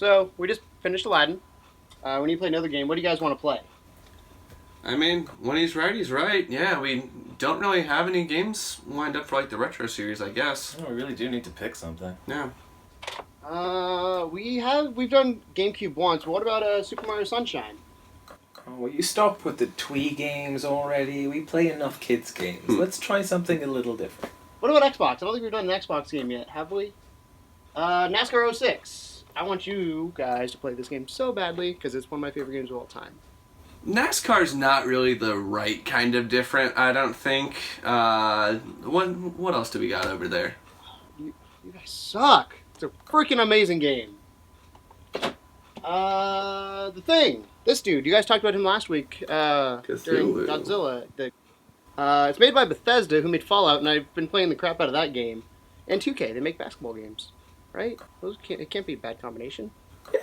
So, we just finished Aladdin. We need to play another game. What do you guys want to play? I mean, when he's right. Yeah, we don't really have any games lined up for like the retro series, I guess. Oh, we really do need to pick something. Yeah. We've done GameCube once. What about Super Mario Sunshine? Oh, will you stop with the twee games already? We play enough kids games. Let's try something a little different. What about Xbox? I don't think we've done an Xbox game yet, have we? NASCAR 06. I want you guys to play this game so badly because it's one of my favorite games of all time. NASCAR's not really the right kind of different, I don't think. What else do we got over there? You guys suck. It's a freaking amazing game. The Thing. This dude. You guys talked about him last week during Godzilla. It's made by Bethesda, who made Fallout, and I've been playing the crap out of that game. And 2K. They make basketball games, right? It can't be a bad combination.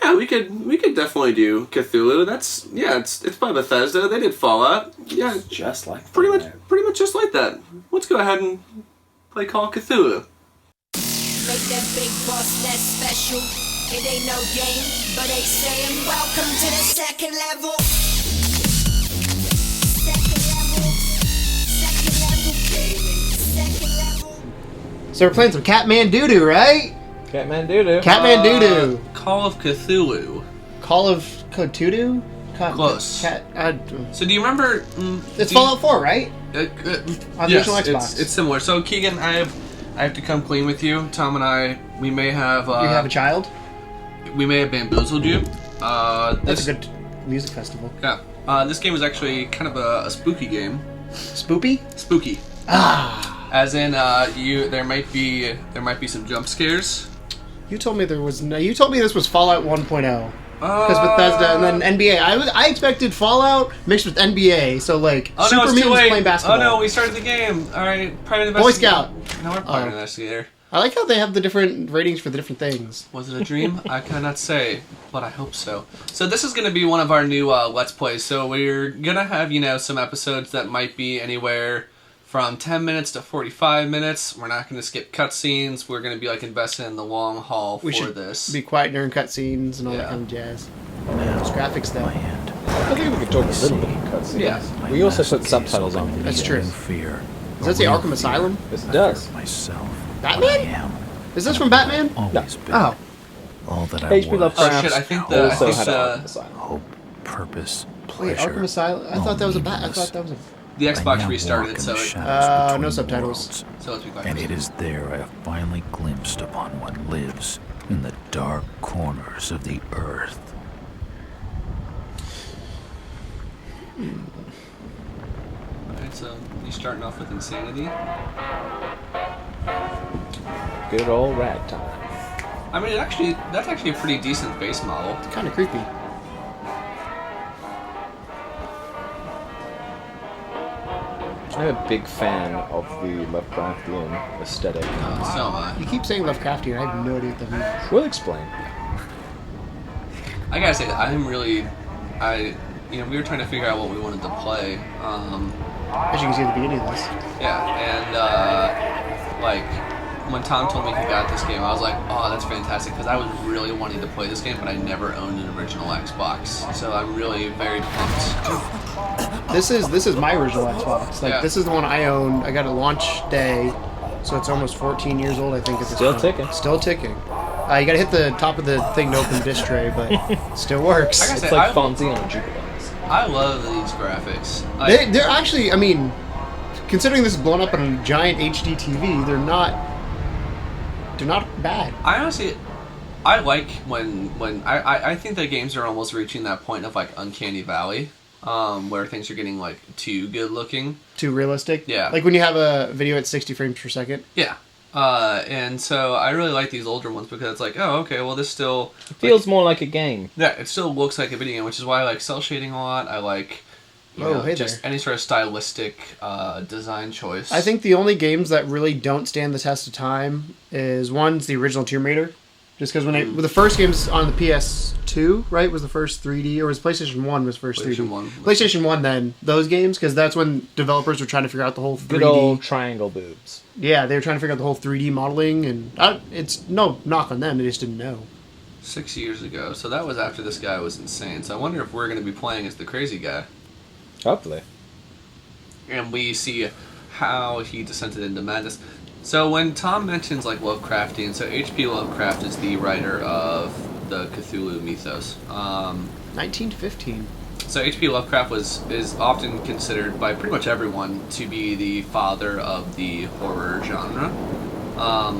Yeah, we could definitely do Cthulhu. It's by Bethesda. They did Fallout. Yeah, It's just like pretty much just like that. Let's go ahead and play Call of Cthulhu. Make that big boss less special. It ain't no game, but they saying welcome to the second level. Second level. So we're playing some Catman Doo-Doo, right? Catman Doo-Doo. Catman Doo-Doo. Call of Cthulhu. Call of Cthulhu? Close. So do you remember... It's Fallout 4, right? On the yes, original Xbox. it's similar. So Keegan, I have to come clean with you. Tom and I, we may have... you have a child? We may have bamboozled you. That's a good music festival. Yeah. This game is actually kind of a spooky game. Spoopy? Spooky. Ah. As in, there might be some jump scares. You told me You told me this was Fallout 1.0. Because Bethesda and then NBA. I expected Fallout mixed with NBA. So Super Mutants playing basketball. Oh no, we started the game. All right, private investigator. Boy Scout. No, we're private investigator. I like how they have the different ratings for the different things. Was it a dream? I cannot say, but I hope so. So this is going to be one of our new Let's Plays. So we're going to have, some episodes that might be anywhere from 10 minutes to 45 minutes. We're not going to skip cutscenes. We're going to be invested in the long haul We should this. Be quiet during cutscenes and all that kind of jazz. Those graphics, though. I think we could talk a little bit of cutscenes. Yeah. We also put subtitles on. That's true. Fear. Does that say Arkham Asylum? Yes, it does. Myself. Batman? Is this from Batman? Always been. Oh. All that I H.P. was. Lovecraft. Oh shit! I think also had Arkham Asylum. Hope, purpose, Wait, pleasure. Arkham Asylum? I thought that was a I thought that was a... the I Xbox now restarted walk it, in so the shadows between no subtitles. worlds, so let's be quiet. and it is there I have finally glimpsed upon what lives in the dark corners of the earth. Alright, so you starting off with insanity. Good old ragtime. I mean, that's actually a pretty decent base model. It's kind of creepy. I'm a big fan of the Lovecraftian aesthetic. So am I. You keep saying Lovecraftian. I have no idea what that means. We'll explain. I gotta say, we were trying to figure out what we wanted to play. As you can see at the beginning of this. Yeah, and when Tom told me he got this game, I was like, oh, that's fantastic, because I was really wanting to play this game, but I never owned an original Xbox, so I'm really very pumped. This is my original Xbox. This is the one I own. I got a launch day, so it's almost 14 years old, I think. At this Still point. ticking. Still ticking. You gotta hit the top of the thing to open the disc tray, but still works. I gotta It's say, like Fonzie on a jukebox. I love these graphics. They're actually, considering this is blown up on a giant HD TV, they're not bad. I honestly, I like when I think that games are almost reaching that point of Uncanny Valley, where things are getting too good looking, Too realistic. Yeah. Like when you have a video at 60 frames per second. Yeah. And so I really like these older ones because it's oh, okay, well this still... It feels more like a game. Yeah, it still looks like a video game, which is why I like cell shading a lot. I like, just any sort of stylistic design choice. I think the only games that really don't stand the test of time is one's the original Tomb Raider. Just because when the first games on the PS2, right, was the first 3D, or was PlayStation 1 was first 3D? PlayStation 1 then, those games, because that's when developers were trying to figure out the whole 3D. Good old triangle boobs. Yeah, they were trying to figure out the whole 3D modeling, and it's no knock on them, they just didn't know. 6 years ago. So that was after this guy was insane. So I wonder if we're going to be playing as the crazy guy. Hopefully. And we see how he descended into madness. So when Tom mentions like Lovecraftian, so H.P. Lovecraft is the writer of the Cthulhu mythos. 1915. So H.P. Lovecraft is often considered by pretty much everyone to be the father of the horror genre,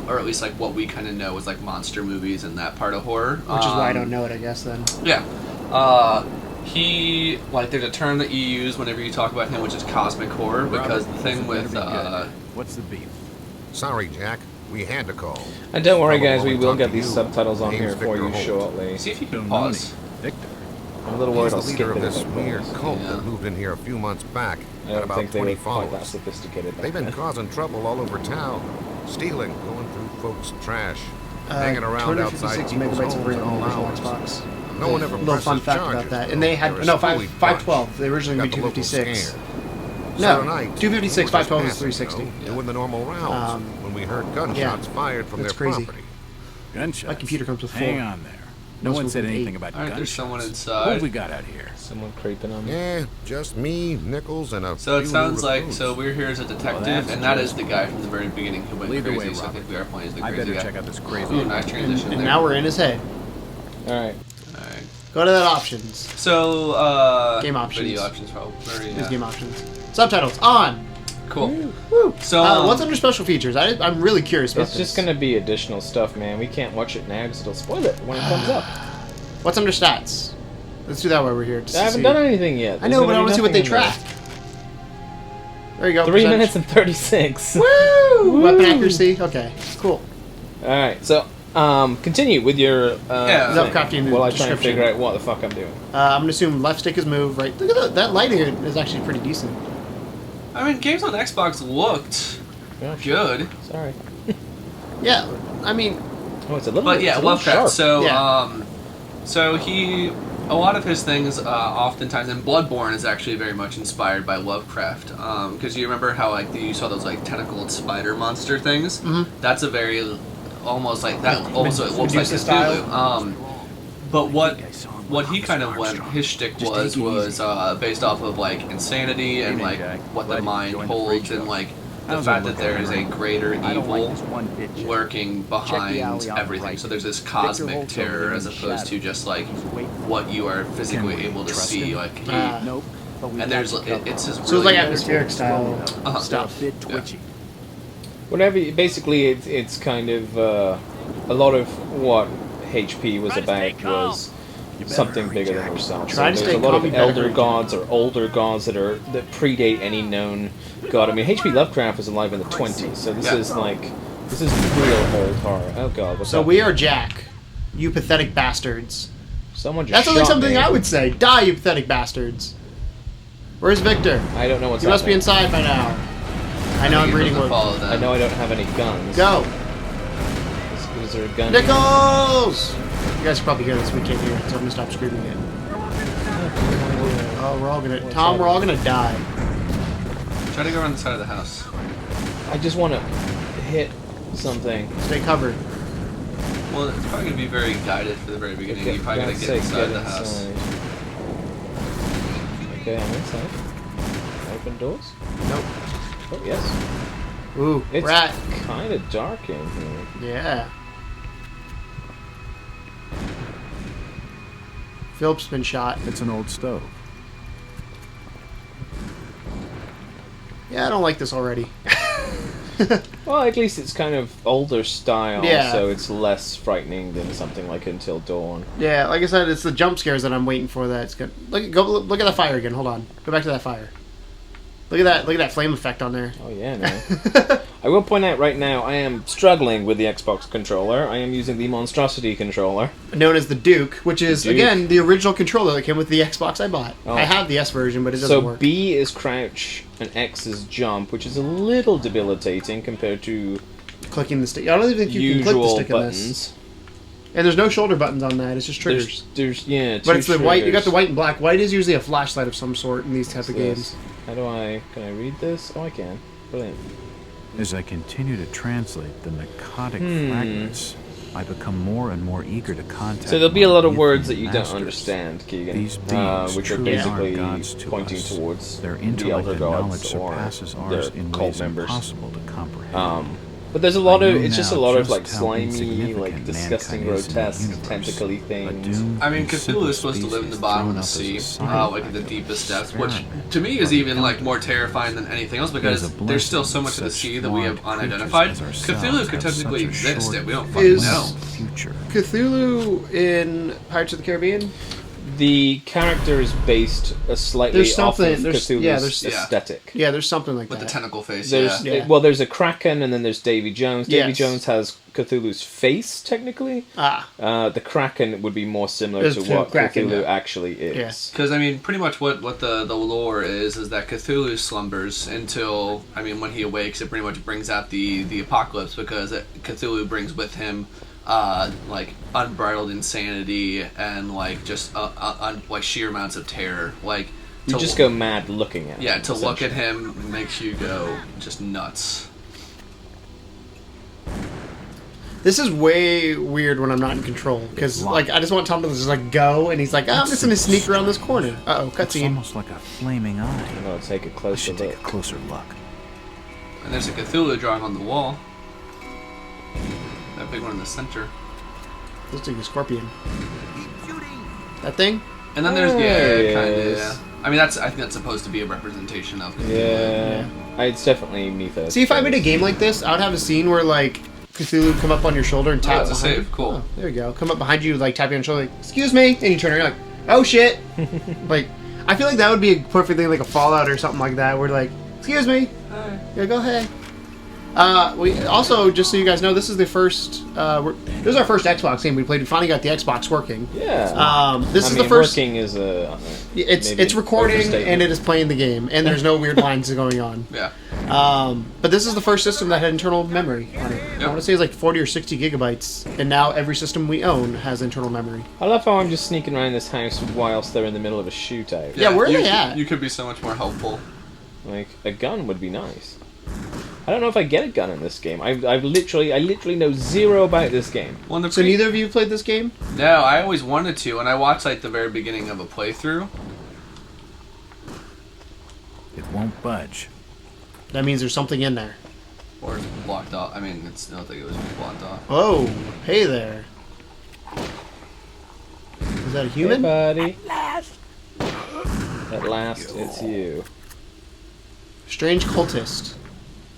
or at least like what we kind of know as like monster movies and that part of horror. Which is why I don't know it, I guess. Then. Yeah. He, like, there's a term that you use whenever you talk about him, which is cosmic horror, because the thing with, What's the beef? Sorry, Jack. We had to call. And don't worry, Probably guys, we only will talk get to these you. subtitles on Name's here for Victor you Holt. shortly. see if you can Don't know pause. me. Victor. I'm a little worried He's I'll the skip leader it of if this I weird pause. cult Yeah. that moved in here a few months back. I Got don't about think they 20 were quite that followers. sophisticated back They've been then. causing trouble all over town. Stealing, going through folks' trash, hanging around outside 256 people's megabytes of homes RAM at on all the original hours. Xbox. No one ever Little fun presses fact charges, about that. though. And they had They're a no screwy 512. They originally bunch. be Got the local 256. scare. No, So tonight, 256, we were just 512 is passing, 360. you know, doing the normal rounds when we heard gunshots fired from that's their crazy. property. Gunshots. My computer comes with Hang 4. on there. No No one one's said with anything 8. about Alright, gunshots. there's someone What inside. have we got out here? Someone creeping on me. Yeah, just me, Nichols, and a So it few sounds new like, recruits. so we're here as a detective, that's and that is the guy from the very beginning who went Lead the crazy, way, so I Robert. think we are playing as the I crazy better guy. check out this crazy. Ooh, nice transition And there. now we're in his head. Alright. Alright. Go to that options. So, Game options. Video options, probably. Is game options. Subtitles on. Cool. Woo. So, what's under special features? I'm really curious about It's this. just gonna be additional stuff, man. We can't watch it now because it'll spoil it when it comes up. What's under stats? Let's do that while we're here. just I to haven't see. done anything yet. I know, but I want to see what they There's gonna be track. There you go. 3 percentage. minutes and 36. Woo! Weapon accuracy. Okay, cool. Alright, so, continue with your, Yeah. thing Lovecraftian while I try and description. figure out what the fuck I'm doing. I'm gonna assume left stick is move. Right. Look at that lighting is actually pretty decent. I mean, games on Xbox looked Oh, good. Sorry. Yeah. I mean, Oh, it's a little But bit, yeah, it's a little Lovecraft. sharp. So, Yeah. so he, a lot of his things, oftentimes, and Bloodborne is actually very much inspired by Lovecraft. Because you remember how like you saw those like tentacled spider monster things. Mhm. That's a very, almost like that. Almost it looks like Medusa Cthulhu. But what he kind of went, his shtick Just was take it easy. based off of like insanity and Evening, like Jack. what the Glad you mind joined the holds freak and show. like the How's fact it that look there over is a there? greater I don't like evil this one bit, Jack. lurking behind alley on the everything. right. So there's this Victor cosmic Holt's over terror there as in the opposed to shadow. just like He's waiting for what you are Can physically we able to trust see. him? Like he, Nope. But we and got there's you covered. it's just so it's really like atmospheric style Uh-huh. stuff. A bit twitchy. Whatever, basically, it's kind of, a lot of what HP was about was You better something hurry, bigger Jack. than yourself. Try to so stay there's a lot calm, of you better elder hurry, gods or older gods that predate any known god. I mean, HP Lovecraft was alive in the 20s, so this Yeah. is real old horror. Oh god, what's So that? we are Jack. You pathetic bastards. Someone just That's only shot something me. I would say. Die, you pathetic bastards. Where's Victor? I don't know what's He must be happening. inside by now. I know I'm reading what. what. I know I don't have any guns. Go, Is there a gun? Nichols! You guys can probably hear this. We can't hear it, so I'm gonna stop screaming it. Oh, we're all gonna. Tom, we're all gonna die. Try to go around the side of the house. I just want to hit something. Stay covered. Well, it's probably gonna be very guided for the very beginning. Okay, You probably gotta God's get sake, inside the house. inside. Okay, I'm inside. Open doors? Nope. Oh, yes. Ooh, It's rat. kind of dark in here. Yeah. Philip's been shot. It's an old stove. Yeah, I don't like this already. Well, at least it's kind of older style, Yeah. so it's less frightening than something like Until Dawn. Yeah, like I said, it's the jump scares that I'm waiting for. That's good. Look at that fire again. Hold on. Go back to that fire. Look at that. Look at that flame effect on there. Oh yeah, no. I will point out right now, I am struggling with the Xbox controller. I am using the Monstrosity controller. Known as the Duke, which is Duke. again the original controller that came with the Xbox I bought. Oh. I have the S version, but it doesn't So work. B is crouch and X is jump, which is a little debilitating compared to Clicking the stick. I don't even think you can click the usual stick in this. buttons. And there's no shoulder buttons on that. It's just triggers. There's yeah, But two it's the white. You got triggers. the white and black. White is usually a flashlight of some sort in these type of Yes. games. How do can I read this? Oh, I can. Brilliant. As I continue to translate the narcotic fragments, I become more and more eager to contact. So there'll be a lot of my words that you masters. don't understand, Keegan, These beings which are truly basically gods to pointing us. towards Their the intellect elder and knowledge gods or surpasses ours their in cult ways members. impossible to comprehend. But there's a lot I of, know it's just a now lot of just like how slimy, insignificant like disgusting, mankind is in the grotesque, universe. tentacly A things. doomed I mean, and Cthulhu simple is supposed to live in the species bottom of thrown the up as a sea, sign like at the of deepest depths, which experiment. to me is even like more terrifying than anything else because It is a there's still so blessing much of the such sea that we have flawed unidentified. creatures as Cthulhu ourselves could have technically such a exist short and we don't fucking Is- know. future. Cthulhu in Pirates of the Caribbean? The character is based slightly There's off something- of there's- Cthulhu's yeah, there's- Yeah. aesthetic. Yeah, there's something like With that. the tentacle face, There's yeah. Yeah. well, there's a Kraken, and then there's Davy Jones. Davy Yes. Jones has Cthulhu's face, technically. The Kraken would be more similar There's to two what Kraken, Cthulhu yeah. actually is. Yes. Because, I mean, pretty much what the lore is that Cthulhu slumbers until, I mean, when he awakes, it pretty much brings out the apocalypse because Cthulhu brings with him, like, unbridled insanity and, like, just, like, sheer amounts of terror. Like, You to- just go mad looking at him. Yeah, to look at essentially. him makes you go just nuts. This is way weird when I'm not in control because, like, I just want Tom to just like go, and he's like, oh, "I'm just gonna sneak around this corner." Uh oh, It's cutscene. almost like a flaming eye. I'm gonna take a I closer should look. take a closer look. And there's a Cthulhu drawing on the wall. That big one in the center. Looks like a scorpion. That thing? And then there's, There yeah, it kind of, is. yeah. I mean, I think that's supposed to be a representation of Cthulhu. Yeah, it's definitely Mythos. See, if I made a game like this, I would have a scene where like Cthulhu would come up on your shoulder and tap it's a behind save. you. Cool. Oh, there you go. Come up behind you, like tap you on the shoulder, like, "Excuse me," and you turn around, you're like, "Oh shit!" Like, I feel like that would be a perfect thing, like a Fallout or something like that, where like, "Excuse me," yeah, go ahead. We also, just so you guys know, this is the first. This is our first Xbox game we played. We finally got the Xbox working. Yeah. This is the first. Working is a. It's recording overstatement. and it is playing the game, and there's no weird lines going on. Yeah. But this is the first system that had internal memory on it. I Yep. want to say it's like 40 or 60 gigabytes, and now every system we own has internal memory. I love how I'm just sneaking around this house whilst they're in the middle of a shootout. Yeah, where are you, they at? You could be so much more helpful. Like a gun would be nice. I don't know if I get a gun in this game. I literally know zero about this game. Well, So neither of you played this game? No, I always wanted to, and I watched like the very beginning of a playthrough. It won't budge. That means there's something in there. Or it's blocked off. I mean, I don't think it was blocked off. Oh, hey there. Is that a human? Hey, buddy. At last, it's you. Strange cultist.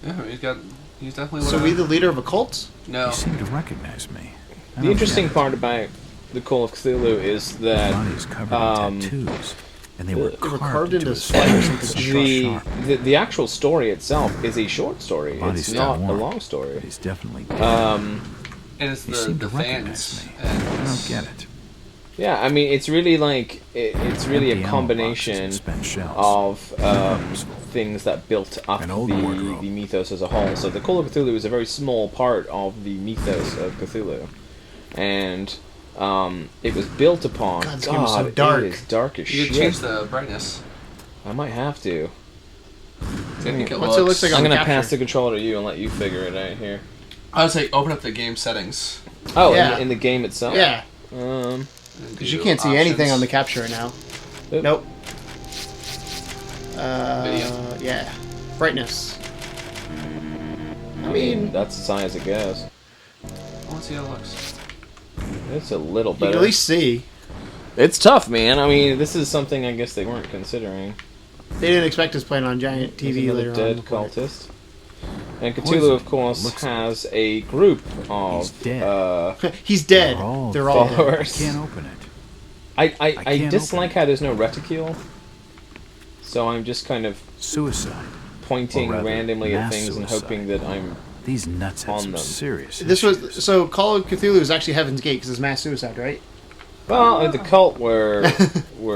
Yeah, he's definitely. So we the leader of a cult? No. You seem to recognize me. I The don't interesting get it. part about the Call of Cthulhu is The that body is covered in tattoos, and they were They were carved into his spikes face. with Sharp, the, sharp. the actual story itself is a short story. Body's It's still not a warm, long but story. he's definitely dead. And it's You the seem to fans. recognize me. And I don't get it. Yeah, I mean, it's really like it's really Empty a ammo combination boxes and spent shells. of things that built up An old wardrobe. the mythos as a whole. So the Call of Cthulhu is a very small part of the mythos of Cthulhu, and it was built upon. God, this game is so dark. It is dark as you shit. can change the brightness. I might have to. I think What's it look like I'm on the gonna capture? pass the controller to you and let you figure it out here. I would say open up the game settings. Oh, Yeah. in the game itself. Yeah, Um. and because you do can't see anything options. on the capture right now. Oop. Nope. Video. Yeah. Brightness. I mean, That's the size it goes. I want to see how it looks. It's a little you can better. at least see. It's tough, man. I mean, this is something I guess they weren't considering. They didn't expect us playing on giant There's TV another later dead on. cultist. And Cthulhu, Poison. of course, Looks has a group of He's dead. He's dead. They're all They're all dead. followers. Can't open it. I can't dislike open how there's no reticule. So I'm just kind of Suicide. pointing Or rather, randomly at mass things and suicide. hoping that I'm. These nuts had On some them. serious This issues. was so Call of Cthulhu is actually Heaven's Gate because it's mass suicide, right? Well, the cult were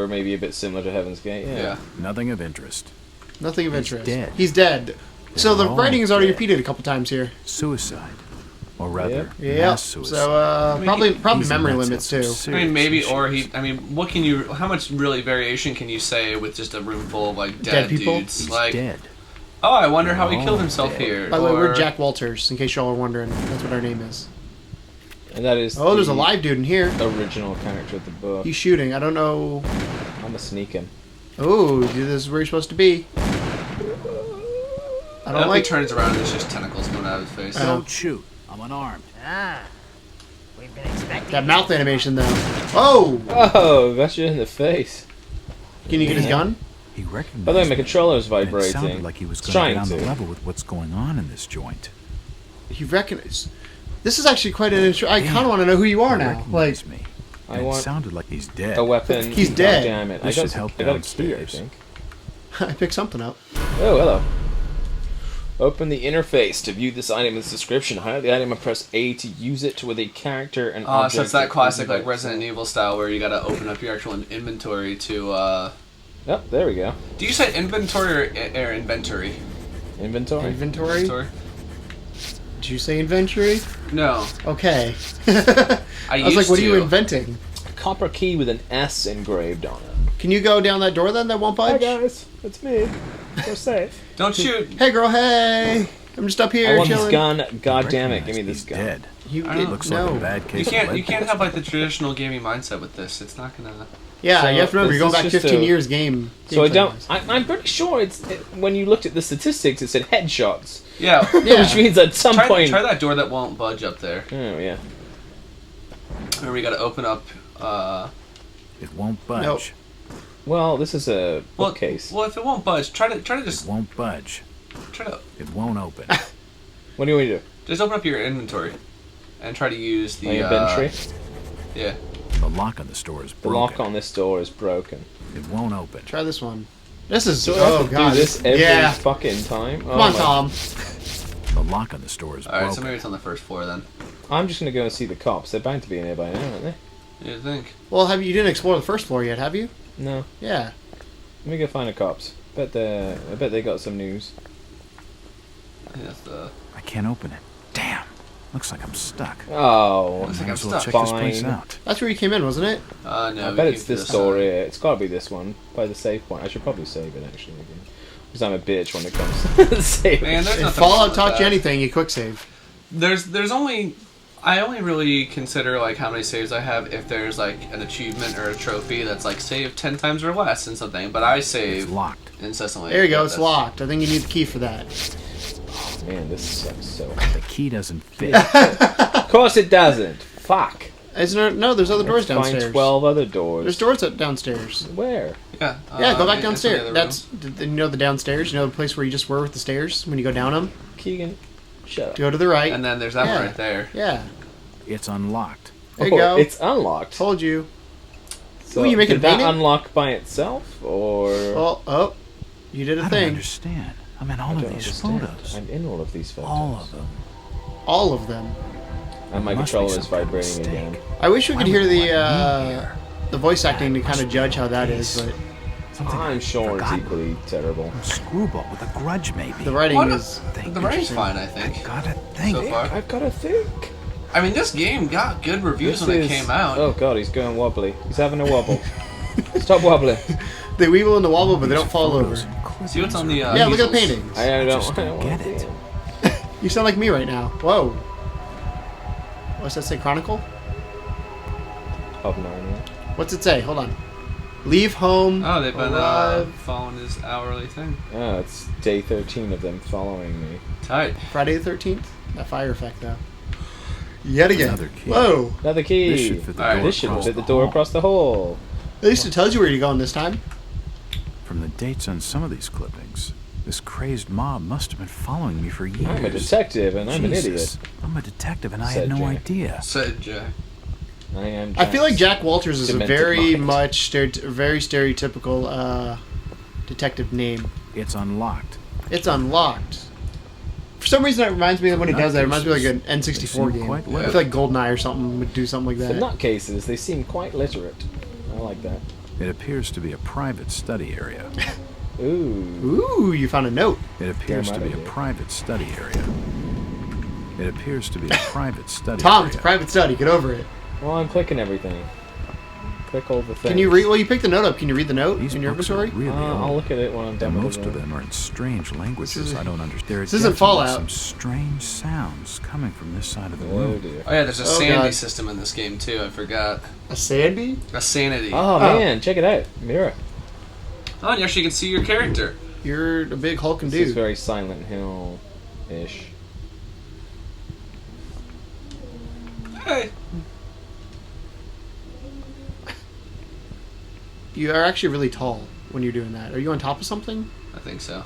maybe a bit similar to Heaven's Gate. Yeah. Yeah. Nothing of interest. Nothing of He's interest. dead. He's dead. So the They're all writing is already dead. repeated a couple times here. Suicide. Or rather, Yeah. mass suicide. So probably These memory nuts limits have too. some I mean, serious maybe, issues. or he. I mean, what can you? How much really variation can you say with just a room full of like Dead dead people? dudes? He's like, dead. oh, I wonder how he They're killed all himself dead. here. By the way, we're or- Jack Walters, in case y'all are wondering. That's what our name is. And that is. Oh, there's a live dude in here. Original character of the book. He's shooting. I don't know. I'm gonna sneak him. Oh, this is where you're supposed to be. I don't like. He turns around and there's just tentacles coming out of his face. Don't shoot. I'm unarmed. We've been expecting That mouth animation, though. Oh! Oh, got you in the face. Can you get his gun? He recognized By the way, my controller's me, and vibrating. It sounded like he was It's going to trying get on the to. level with what's going on in this joint. You recognize. This is actually quite an interesting. I kind of want to know who you are He now. Like, recognized me. I And want it sounded like he's dead. a weapon. He's God dead. Damn it! This should help I got a key, I downstairs. think. I picked something up. Oh, hello. Open the interface to view this item in the description. Highlight the item and press A to use it with a character and object. So it's that classic like that- Resident Evil style where you gotta open up your actual inventory to. Yep, there we go. Do you say inventory or inventory? Inventory. Inventory? Inventory? Did you say inventory? No. Okay. I was like, used what are you to. inventing? A copper key with an S engraved on it. Can you go down that door then? That won't budge? guys, it's me. We're safe. Don't shoot. Hey, girl, hey! I'm just up here I want this chilling. gun. God damn it, give me Recognized this he's gun. dead. You I don't- it, Looks no. like a bad case You can't. of You can't lead have like the traditional gaming mindset with this. It's not gonna. Yeah, So you have to remember, this you're going is back just 15 a- years game. So I gameplay don't. wise. I'm pretty sure when you looked at the statistics, it said headshots, Yeah. Yeah. which means at some Try point. that door that won't budge up there. Oh yeah. Remember, you gotta open up. It won't budge. Nope. Well, this is a Well, bookcase. well, if it won't budge, try to It just won't budge. try to It won't open. What do you want to do? just open up your inventory, and try to use the My inventory. Yeah. The lock on the store is The broken. lock on this door is broken. It won't open. Try this one. This is. So I oh, have to God. do this every yeah. fucking time. Come on, Tom. The lock on the store is All right, broken. so maybe it's on the first floor then. I'm just gonna go and see the cops. They're bound to be in here by now, aren't they? You think? Well, you didn't explore the first floor yet, have you? No. Yeah. Let me go find the cops. I bet they got some news. I think that's the. I can't open it. Damn. Looks like I'm stuck. Oh, Looks like Might I'm as well stuck. check this place Fine. out. That's where you came in, wasn't it? No. I we bet came it's through this the door side. here. It's gotta be this one by the save point. I should probably save it actually again, because I'm a bitch when it comes to saving. Man, there's If nothing wrong Fallout with taught that. you anything, you quick save. There's only. I only really consider like how many saves I have if there's like an achievement or a trophy that's like saved 10 times or less in something. But I It's save locked. incessantly. There you go, But it's that's- locked. I think you need the key for that. Man, this sucks so. The key doesn't fit. Of course it doesn't. Fuck. Isn't there? No, there's other doors Let's find downstairs. 12 other doors. There's doors downstairs. Where? Yeah. Yeah, go back it's in the downstairs. other That's you know the downstairs. You know the place where you just were with the stairs when you go down them. Keegan, shut up. Go to the right. room. And then there's that Yeah. one right there. Yeah, It's unlocked. there you go. It's unlocked. Told you. So Ooh, you making did that painting? unlock by itself, or? Well, oh, you did a I don't thing. understand. I'm in all I of don't these understand. photos. I'm in all of these photos. All of them. All of them. And my Must be controller is some kind of vibrating mistake. again. I wish we Why could hear would the you want me here? the voice acting to kind of judge how that is, but Something I'm sure it's forgotten. equally terrible. A screwball with a grudge, maybe. the writing What? is. The writing's fine, I think. Gotta think. So far. I've got to think. I mean, this game got good reviews when it came out. Oh god, he's going wobbly. He's having a wobble. Stop wobbling. They weevil in the wobble, but they don't fall over. Photos and clippings See what's on the. are- Yeah, look at the easels. paintings. I don't, just I don't don't get wanna it. see You sound like me right now. Whoa. What's that say? Chronicle? Of Narnia. What's it say? Hold on. Leave home. Oh, they've been arrive following his hourly thing. Oh, it's day 13 of them following me. Tight. Friday the 13th. That fire effect though. Yet again. Another key. Whoa. Another key. This should fit the Alright. door This should across fit the the door hall. across the hall. At least it tells you where you're going this time. From the dates on some of these clippings, this crazy mob must have been following me for years. I'm a detective and I'm an Jesus. idiot. I'm a detective and I Said had no Jack. idea. Said Jack. I am. I feel like Jack's Jack Walters is a demented very mind. much very stereotypical detective name. It's unlocked. It's unlocked. For some reason, it reminds me of when he does that. It reminds me of like an They N64 seem game. quite I literate. feel like GoldenEye or something would do something like The that. nutcases, they seem quite literate. I like that. It appears to be a private study area. Ooh. Ooh, you found a note. It appears Damn to right be I a did. private study area. It appears to be a private study Tom, area. it's a private study. Get over it. Well, I'm clicking everything. click all the things. Can you read? Well, you picked the note up. Can you read the note These in your books are inventory? really old. I'll look at it when I'm done And with most it. of them are in strange languages I don't understand. This isn't Fallout. Some strange sounds coming from this side of the Oh, room. dear. Oh yeah, there's a sanity God. system in this game too. I forgot. A sandy? A sanity. Oh, man, check it out. Mirror. Oh, and you actually can see your character. You're a big hulking This is dude. very Silent Hill-ish. Hey. You are actually really tall when you're doing that. Are you on top of something? I think so.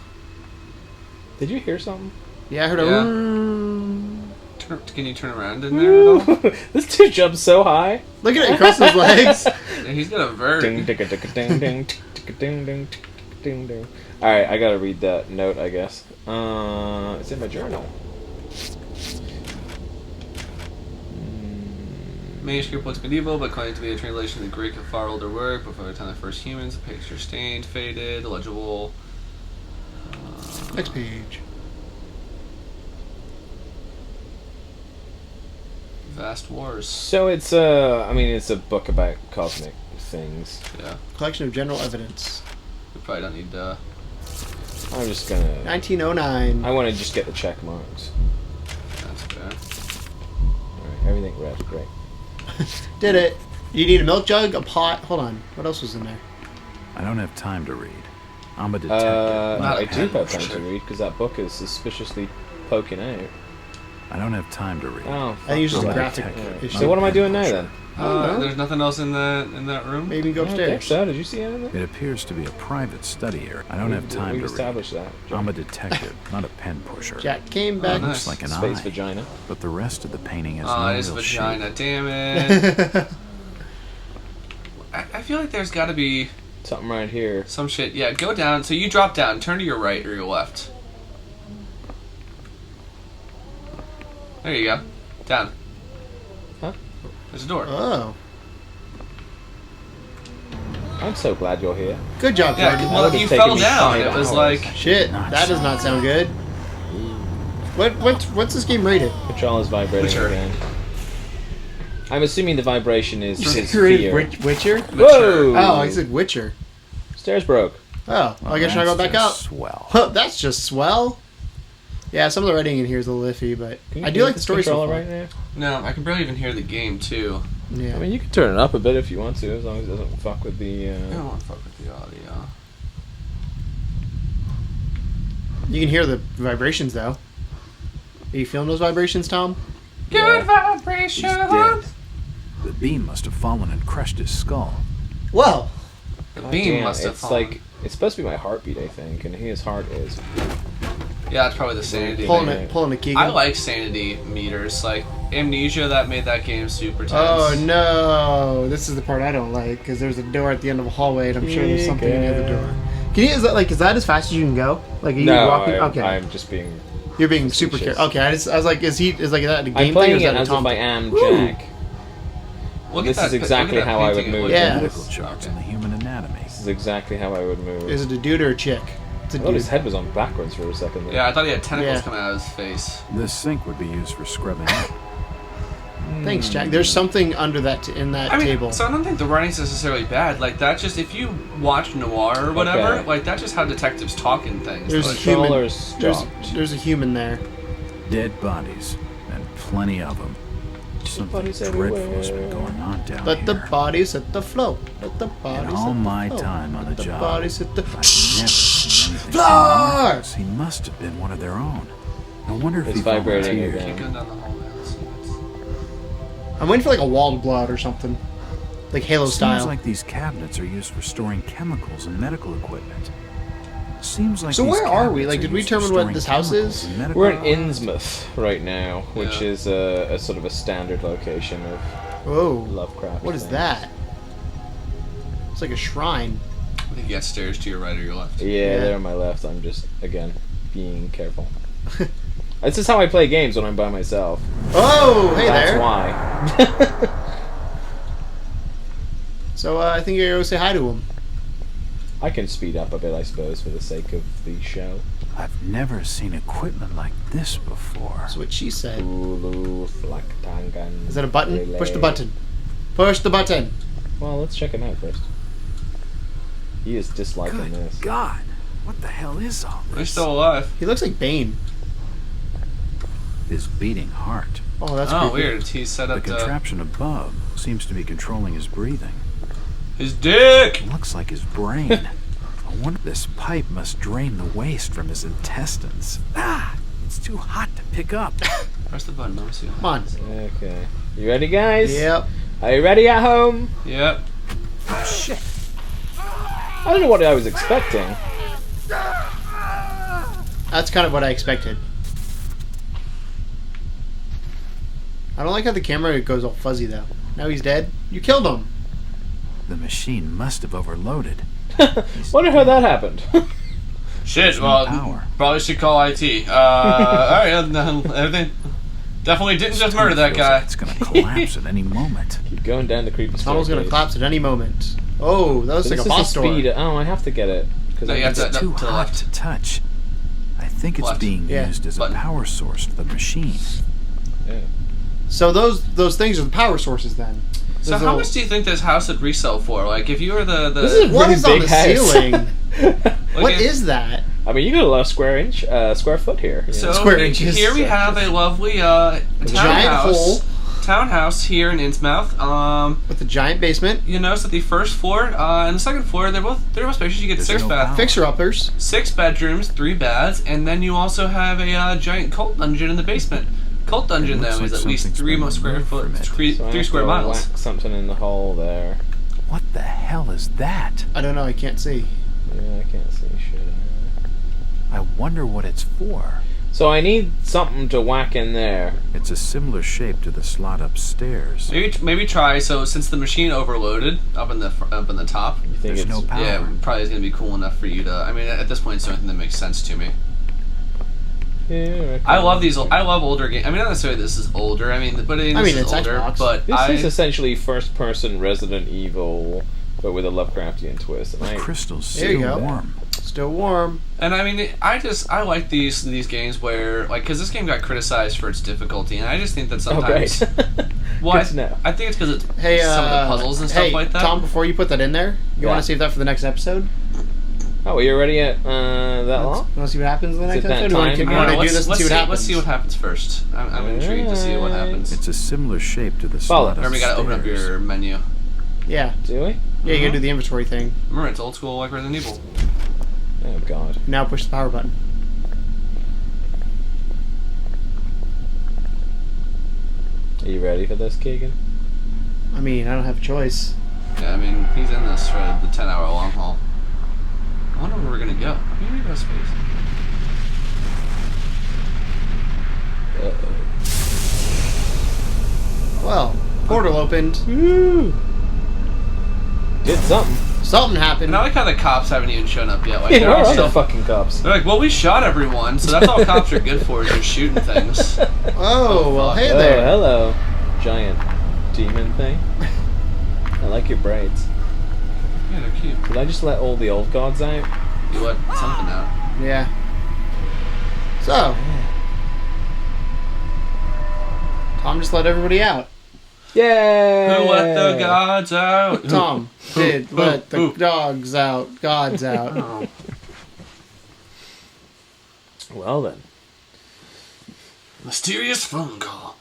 Did you hear something? Yeah, I heard Yeah. Can you turn around in there at all? This dude jumps so high. Look at it, across his legs. Yeah, he's got a vert. Ding, ding, ding, ding, ding, ding, ding, ding, ding. Alright, I gotta read that note, I guess. It's in my journal. Manuscript looks medieval, but claimed to be a translation of the Greek of far older work. Before the time of the first humans, the picture stained, faded, illegible. Next page. Vast wars. So it's it's a book about cosmic things. Yeah, Collection of general evidence. we probably don't need. I'm just gonna. 1909. I want to just get the check marks. That's fair. Alright, everything red, great. Did it. You need a milk jug, a pot. Hold on. What else was in there? I don't have time to read. I'm a detective. Not a I do have time pen. to read because that book is suspiciously poking out. I don't have time to read. Oh, I think it's just I'm a a graphic detective. issue. So what am I doing now then? There's nothing else in that room. Maybe go I don't think upstairs. so. Did you see anything? It appears to be a private study area. I don't have time We to read. established that. I'm a detective, not a pen pusher. Jack came back. nice. Looks like an Space eye, vagina. but the rest of the painting has Oh, no it is a real vagina. shape. Damn it. I feel like there's got to be Something right here. some shit. Yeah, go down. So you drop down. Turn to your right or your left. There you go. Down. Huh? There's a door. Oh. I'm so glad you're here. Good job, Yeah, Jordan. well, would've you taken fell me down. 5 It was hours. like Shit, Nice. that does not sound good. What's this game rated? Control is vibrating Witcher. again. I'm assuming the vibration is Rated fear. Witcher? Whoa! Oh, I said Witcher. Stairs broke. Oh, well, I guess I go That's back up. just Swell. Huh, that's just swell. Yeah, some of the writing in here is a little iffy, but Can you I do hear like the this story so controller far. right now? no. I can barely even hear the game too. Yeah. I mean, you can turn it up a bit if you want to, as long as it doesn't fuck with the. I don't want to fuck with the audio. You can hear the vibrations though. Are you feeling those vibrations, Tom? Good He's vibration. dead. The beam must have fallen and crushed his skull. Well, The God beam damn, must have it's fallen. like it's supposed to be my heartbeat, I think, and his heart is. Yeah, it's probably the sanity. pulling thing. a Keegan. I like sanity meters. Like Amnesia, that made that game super tense. Oh no! This is the part I don't like because there's a door at the end of a hallway, and I'm sure there's something in the other door. Can you? Is that as fast as you can go? Like are you No, walking? I'm, Okay, I'm just being. you're being super facetious. careful. Okay, I was like, is like that a game I'm thing or playing is it that a as if Tom? I am Woo! Jack. Look This at is that, exactly look at that how I would painting. It move. looks- Yeah. Medical charts in the human anatomy. This is exactly how I would move. Is it a dude or a chick? It's a I thought his dude. head was on backwards for a second. There. Yeah, I thought he had tentacles Yeah. coming out of his face. This sink would be used for scrubbing up. Thanks, Jack. There's something under that in that I mean, table. so I don't think the writing's necessarily bad. Like that, just if you watch noir or whatever, Okay. like that's just how detectives talk in things. There's a Like, human. Controller's There's stopped. there's a human there. Dead bodies, and plenty of them. Something bodies dreadful has been everywhere. going on down Let the here. bodies hit the floor. Let the bodies In all hit the my floor. time on Let the job, bodies hit the I've never seen anything so floor. marvelous. He must have been one of their own. No wonder if It's he vibrating volunteered. again. keep going down the hallway. Let's see what's- I'm waiting for like a wall of blood or something, like Halo Seems style. like these cabinets are used for storing chemicals and medical equipment. Seems like So these where are we? cabinets Like, are did we used for determine what storing this house chemicals is? and medical We're in equipment. Innsmouth right now, which Yeah. is a sort of a standard location of Oh, Lovecraft. what is things. that? It's like a shrine. I think you got stairs to your right or your left. Yeah, Yeah. they're on my left. I'm just again being careful. This is how I play games when I'm by myself. Oh, hey That's there. why. So I think you're gonna go say hi to him. I can speed up a bit, I suppose, for the sake of the show. I've never seen equipment like this before. That's what she said. Cthulhu, Flaktangan. Is that a button? Relay. Push the button. Push the button. Well, let's check him out first. He is disliking Good this. God, what the hell is all this? He's still alive. He looks like Bane. His beating heart. Oh, that's Oh, creepy. weird. He's set The up contraption above seems to be controlling his breathing. his dick. It looks like his brain. I wonder this pipe must drain the waste from his intestines. Ah, it's too hot to pick up. Press the button. Let me see. Come on. Okay. You ready, guys? Yep. Are you ready at home? Yep. Oh, shit. I don't know what I was expecting. That's kind of what I expected. I don't like how the camera goes all fuzzy though. Now he's dead. You killed him. The machine must have overloaded. Wonder how that happened. Shit. no Well, power. probably should call IT. Alright, everything. Definitely didn't just murder that Feels guy. like it's gonna collapse at any moment. Keep going down the creepy Tunnel's gonna staircase. collapse at any moment. Oh, that was So like this a is boss the door. speed. Oh, I have to get it. No, you have to- It's too to the hot left. to touch. I think it's Left. being Yeah. used as Button. a power source for the machine. Yeah. So those things are the power sources then. So Those how little- much do you think this house would resell for? Like, if you were the This is a What really is on big the house. ceiling? like What if- is that? I mean, you got a lot of square foot here. you So know? Square inches. here we have a lovely Giant hole townhouse here in Innsmouth. with a giant basement. You notice that the first floor and the second floor they're both spacious. You get There's six no bath, power. Fixer uppers. 6 bedrooms, 3 baths, and then you also have a giant cult dungeon in the basement. Cult dungeon It though looks is like at least something's 3 been square removed foot, from it. 3 So I have square to miles. whack something in the hole there. What the hell is that? I don't know. I can't see. Yeah, I can't see shit. I wonder what it's for. So I need something to whack in there. It's a similar shape to the slot upstairs. Maybe try. So since the machine overloaded up in the top, You think There's it's no power. yeah, probably is gonna be cool enough for you to. I mean, at this point, it's the only thing that makes sense to me. Yeah, I love these. I love older games. I mean, not necessarily this is older. I mean, this is it's older. Xbox. But This is essentially first-person Resident Evil, but with a Lovecraftian twist. And The I, crystal's There you still go. warm. Still warm. and I mean, I like these games where like because this game got criticized for its difficulty, and I just think that oh, great. sometimes. Well, Good to know. I think it's because it's Hey, some of the puzzles and stuff hey, like that. Tom, before you put that in there, you Yeah. want to save that for the next episode? Oh, well, you're already at that long? You want to see what happens in the Is next it that episode? You want time? to I don't know, do this and see what happens? Let's see what happens first. I'm intrigued to see what happens. It's a similar shape to the Follow. slot Remember, you gotta open up upstairs. your menu. Yeah. Do we? Yeah, you gotta do the inventory thing. Remember, it's old school like Resident Evil. Oh, God. Now push the power button. Are you ready for this, Keegan? I mean, I don't have a choice. Yeah, I mean, he's in this for the 10-hour long haul. I wonder where we're gonna go. Maybe we go space. Well, portal opened. Woo! Did something. Something happened. And I like how the cops haven't even shown up yet. Like, Yeah, they're where all are still the fucking cops? They're like, well, we shot everyone, so that's all cops are good for is just shooting things. Oh, well, hey Oh, there. hello, giant demon thing. I like your braids. Yeah, they're cute. Did I just let all the old gods out? You let something out. Yeah. So, Tom just let everybody out. Yay! Who let the gods out? Tom did let the who? dogs out. Gods out. Oh. Well then. Mysterious phone call.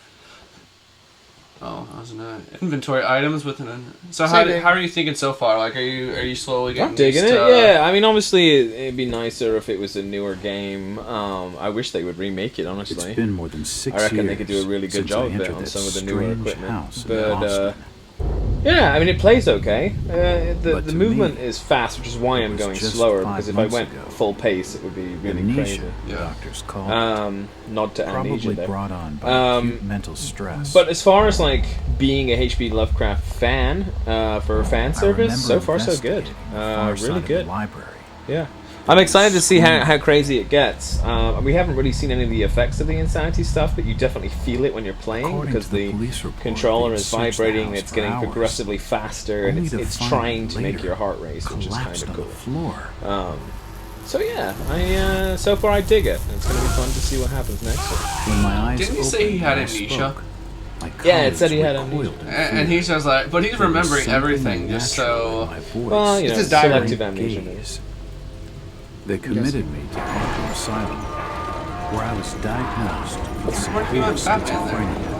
Oh, that was an inventory items with an. So Saving. how are you thinking so far? Like, are you slowly getting I'm digging used it. to, Yeah, I mean, obviously, it'd be nicer if it was a newer game. I wish they would remake it. Honestly, It's been more than 6 I reckon years they could do a really good since job I of it entered on that some of the newer strange equipment. house in But Boston. yeah, I mean, it plays okay. The But to movement me, is fast, which is why it I'm was going just slower. 5 Because if I months went ago. full pace, it would be really amnesia, crazy. the Yeah. doctors called it. Nod to amnesia Probably there. brought on by Um, acute mental stress. But as far as like being a H.P. Lovecraft fan for fan I service, remember so far so good. investigating the far side Really of the good. library. Yeah. I'm excited to see how crazy it gets. We haven't really seen any of the effects of the insanity stuff, but you definitely feel it when you're playing According because to the the police report, controller they'd is searched the vibrating, house it's for getting hours, progressively faster, and only to it's find trying to make later your heart race, which is kind collapsed of on cool. the floor. So yeah, so far I dig it. It's going to be fun to see what happens next. When my eyes Didn't you say he opened had and I amnesia? spoke, My Yeah, it said he had recoiled amnesia. in And fear. he's just like, but he's There was remembering something everything just unnatural so. in my voice. Well, you It's know, his diary. selective amnesia. Gaze. They committed me to Arkham Asylum, where I was diagnosed with What do you severe want Batman there? schizophrenia.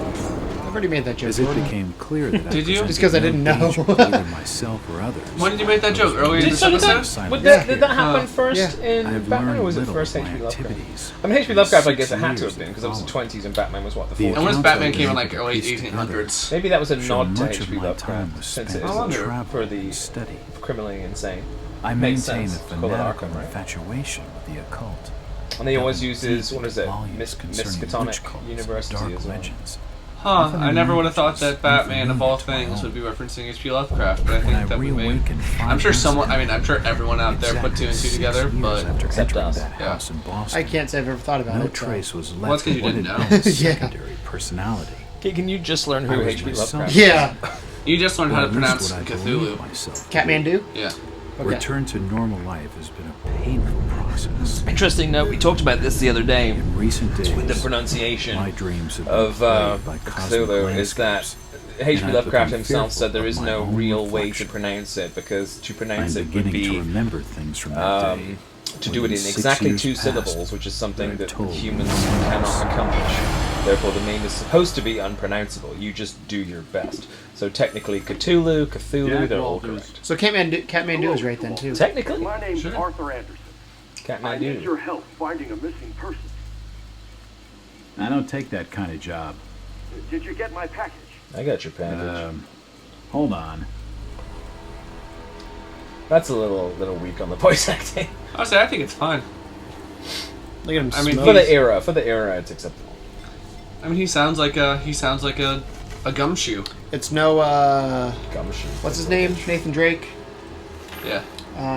I've already made that joke. As it became clear that I Did you? presented Just 'cause I no didn't know. danger to either myself or others. When did you make that joke? Earlier in this So did episode? that, Yeah. did that happen first Yeah. in I have Batman, learned or was it little first of my H.P. Lovecraft? activities. I mean, H.P. Lovecraft, I guess it 6 had to years have been, because it was the followed. 20s and Batman was, what, the The 40s? And when accounts Batman I came in was like able to early piece together 1800s. Maybe that was a show nod to much of H.P. my time Lovecraft, was since spent it I wonder. is travel for the and study. criminally insane. I Makes maintain a sense to call it fanatical Arkham, right? infatuation with the occult. And he always Having uses, what is it, volumes concerning Miskatonic witch cults, University dark as well. legends. Huh, Often I never would have thought images that Batman of all unfamiliar to things my would be own. referencing H.P. Lovecraft, but I When I think that would make. reawakened I'm sure 5 someone, months I mean, I'm sure everyone out there put exactly 2 and 2 6 together, years but. after Except entering us. that Yeah. house in Boston, I can't say I've ever thought about no it. so. trace was left Well, that's 'cause you of what didn't had know. been his Yeah. secondary personality. Okay, can you just learn I who was H.P. myself. Lovecraft is? Yeah. You just learned Or how to at least pronounce what I Cthulhu. believed myself. Catmandu? Yeah. Okay. Return to normal life has been a painful process. Interesting note, we talked about this the other day In recent days, with the pronunciation my dreams have been of plagued by cosmic Cthulhu is that landscapes, H.P. and I've Lovecraft become himself said there fearful is of my no own real way to reflection. pronounce it, because to I'm pronounce it would beginning to be remember things from that day. to when do it in 6 exactly years 2 past, syllables, which is something I've that told humans no one cannot else. accomplish. Therefore, the name is supposed to be unpronounceable. You just do your best. So technically, Cthulhu, they're all correct. So Catmandu is right then, too. Technically, My name's Sure. Arthur Anderson. I need your Catmandu. help finding a missing person. I don't take that kind of job. Did you get my package? I got your package. Hold on. That's a little weak on the voice acting. Honestly, I think it's fine. Look at him I mean, smoke. For the era, it's acceptable. I mean, he sounds like a gumshoe. It's no, Gumshoe. what's his name? Nathan Drake. Yeah.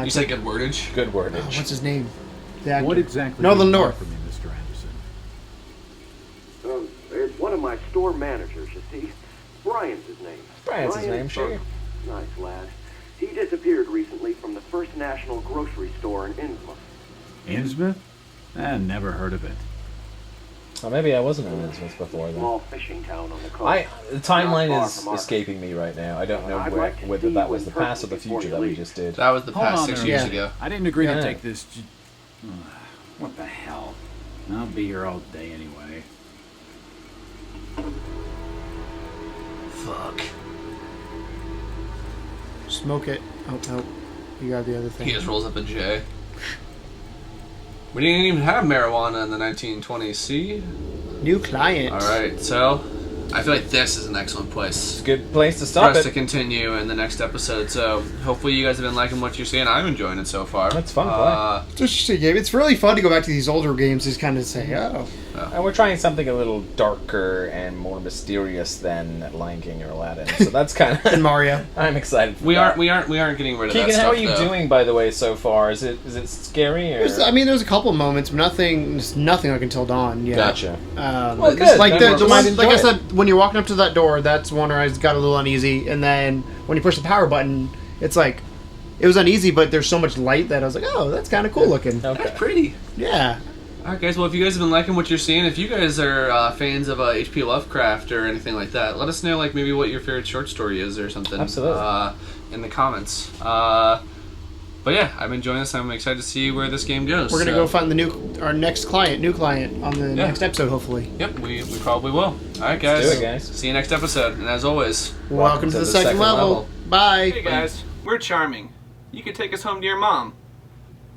You said good wordage. Good wordage. What's his name? The actor. What exactly Northern do you North. want from me, Mr. Anderson? It's one of my store managers, you see. Brian's his name. Brian's his Brian name, sure. Burke. Nice lad. He disappeared recently from the First National grocery store in Innsmouth. Innsmouth? Never heard of it. Oh, maybe I wasn't in Innsmouth before then. Small fishing town on the coast. The timeline Not far is from Arkham. escaping me right now. I don't know I'd like to whether see that you was in the past or the person before future you that we leave. just did. That was the Hold past on 6 there, years yeah. ago. I didn't agree Yeah. to take this. What the hell? I'll be here all day anyway. Fuck. Smoke it. Oh. You got the other thing. He just rolls up a J. We didn't even have marijuana in the 1920s, see? New client. Alright, so I feel like this is an excellent place It's a good place to for stop us to it. continue in the next episode. So hopefully you guys have been liking what you're seeing. I'm enjoying it so far. That's fun It's an interesting game. It's really fun to go back to these older games, just kind of say, oh. And we're trying something a little darker and more mysterious than Lion King or Aladdin. So that's kind And of. Mario. I'm excited. For We that. aren't getting rid of Keegan, that stuff. how are you though. doing, by the way, so far? Is it scary or? There's a couple moments, but nothing like Until Dawn. Yeah. Gotcha. Well, good. Like Then the we'll one, just like I enjoy said, when you're walking up to that door, that's one where I got a little uneasy, and then when you push the power button, it's like it was uneasy, but there's so much light that I was like, oh, that's kind of cool looking. Okay. That's pretty. Yeah. Alright guys, well if you guys have been liking what you're seeing, if you guys are fans of H.P. Lovecraft or anything like that, let us know like maybe what your favorite short story is or something. Absolutely. In the comments. But yeah, I'm enjoying this. I'm excited to see where this game goes. We're gonna so- go find our new client on the next episode, hopefully. Yep, we probably will. Alright guys. do it, guys. See you next episode. And as always, Welcome to the second level. Bye. hey guys, we're charming. You can take us home to your mom.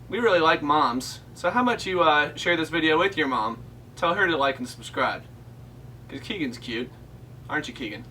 We really like moms. So how about you share this video with your mom? Tell her to like and subscribe. Because Keegan's cute. Aren't you, Keegan?